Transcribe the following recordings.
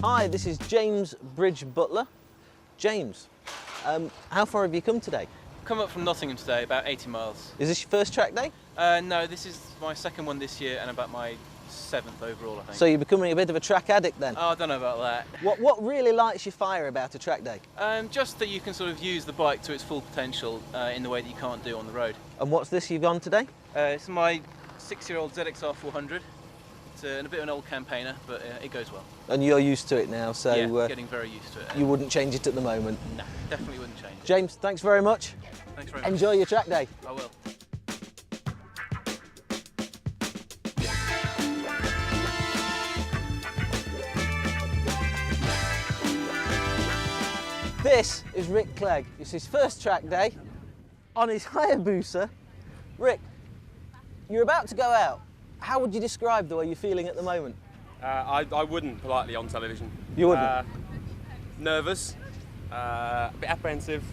Hi, this is James Bridge Butler. James, how far have you come today? Come up from Nottingham today, about 80 miles. Is this your first track day? No, this is my second one this year and about my 7th overall, I think. So you're becoming a bit of a track addict then? Oh, I don't know about that. What really lights your fire about a track day? Just that you can sort of use the bike to its full potential in the way that you can't do on the road. And what's this you've on today? It's my 6-year-old ZXR 400. It's a bit of an old campaigner, but it goes well. And you're used to it now, so yeah, getting very used to it. You wouldn't change it at the moment? No, definitely wouldn't change it. James, thanks very much. Thanks very much. Enjoy your track day. I will. This is Rick Clegg. It's his first track day on his Hayabusa. Rick, you're about to go out. How would you describe the way you're feeling at the moment? I wouldn't politely on television. You wouldn't? Nervous, a bit apprehensive.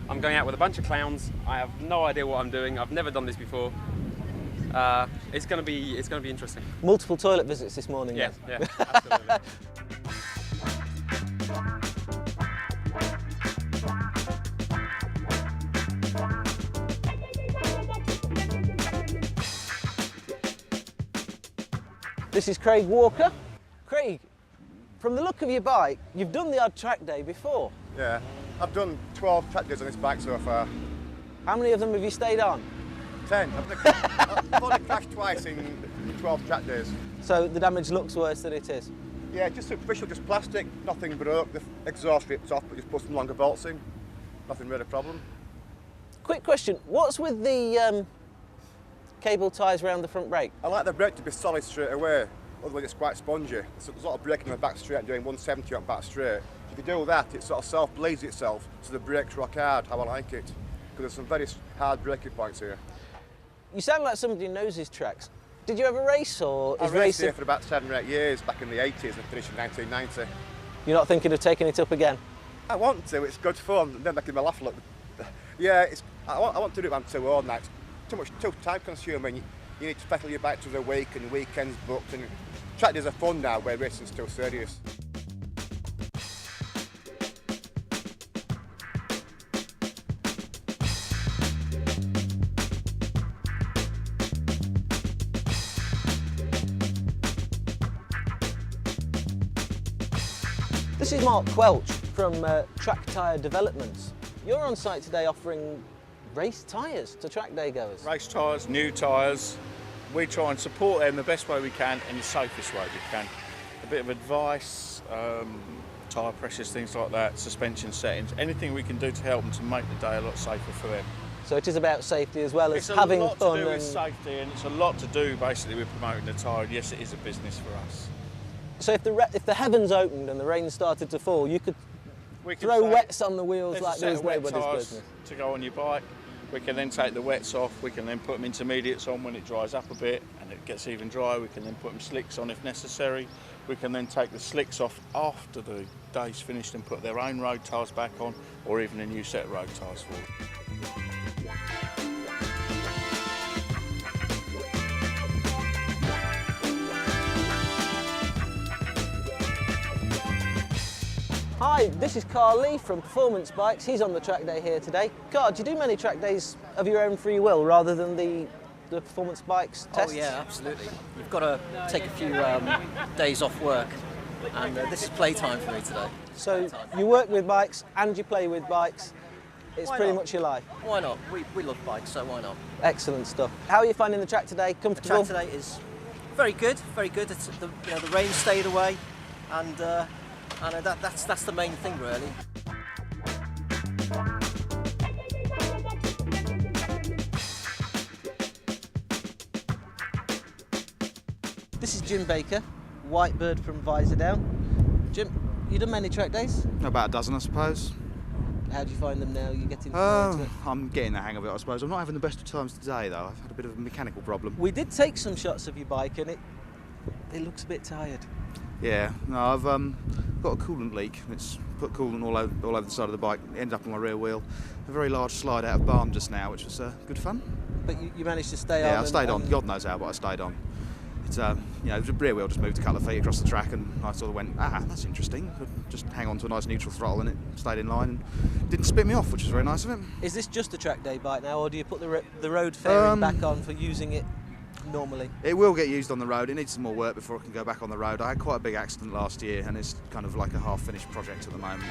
I'm going out with a bunch of clowns. I have no idea what I'm doing. I've never done this before. It's going to be interesting. Multiple toilet visits this morning. Yeah, then? yeah, absolutely. This is Craig Walker. Craig, from the look of your bike, you've done the odd track day before. Yeah, I've done 12 track days on this bike so far. How many of them have you stayed on? 10. I've only crashed twice in 12 track days. So the damage looks worse than it is? Yeah, just superficial, just plastic, nothing broke. The exhaust ripped off, but just put some longer bolts in. Nothing really a problem. Quick question, what's with the cable ties around the front brake? I like the brake to be solid straight away, otherwise it's quite spongy. So there's a lot of braking on the back straight and doing 170 on back straight. If you do that, it sort of self-bleeds itself, so the brakes rock hard, how I like it. Because there's some very hard braking points here. You sound like somebody who knows his tracks. Did you ever race or I raced here for about 7 or 8 years, back in the 80s and finished in 1990. You're not thinking of taking it up again? I want to, it's good fun, and then making my laugh look. Yeah, I want to do it when I'm too old now. It's too time consuming. You need to pedal your bike through the week and weekends booked, and track days are fun now where racing's still serious. This is Mark Welch from Track Tyre Developments. You're on site today offering race tyres to track day goers. Race tyres, new tyres. We try and support them the best way we can in the safest way we can. A bit of advice, tyre pressures, things like that, suspension settings, anything we can do to help them to make the day a lot safer for them. So it is about safety as well as it's having fun. It's a lot to do and with safety, and it's a lot to do basically with promoting the tyre. Yes, it is a business for us. So if the heavens opened and the rain started to fall, you could throw wets on the wheels like there's nobody's business. To go on your bike. We can then take the wets off, we can then put them intermediates on when it dries up a bit and it gets even drier. We can then put them slicks on if necessary. We can then take the slicks off after the day's finished and put their own road tyres back on, or even a new set of road tyres for them. Hi, this is Carl Lee from Performance Bikes. He's on the track day here today. Carl, do you do many track days of your own free will rather than the Performance Bikes tests? Oh yeah, absolutely. You've got to take a few days off work, and this is playtime for me today. So you work with bikes and you play with bikes. It's Why pretty not? much your life. Why not? We love bikes, so why not? Excellent stuff. How are you finding the track today? The Comfortable? track today is very good, very good. It's, the rain stayed away, and that's the main thing really. This is Jim Baker, Whitebird from Visor Down. Jim, you done many track days? About a dozen, I suppose. How do you find them now? You getting into it? I'm getting the hang of it, I suppose. I'm not having the best of times today, though. I've had a bit of a mechanical problem. We did take some shots of your bike, and it looks a bit tired. Yeah, no, I've got a coolant leak. It's put coolant all over the side of the bike. It ended up on my rear wheel. A very large slide out of barn just now, which was good fun. But you managed to stay on? Yeah, I stayed on. God knows how, but I stayed on. It's the rear wheel just moved a couple of feet across the track, and I sort of went, that's interesting. Just hang on to a nice neutral throttle, and it stayed in line and didn't spit me off, which was very nice of it. Is this just a track day bike now, or do you put the road fairing back on for using it normally? It will get used on the road. It needs some more work before it can go back on the road. I had quite a big accident last year, and it's kind of like a half-finished project at the moment.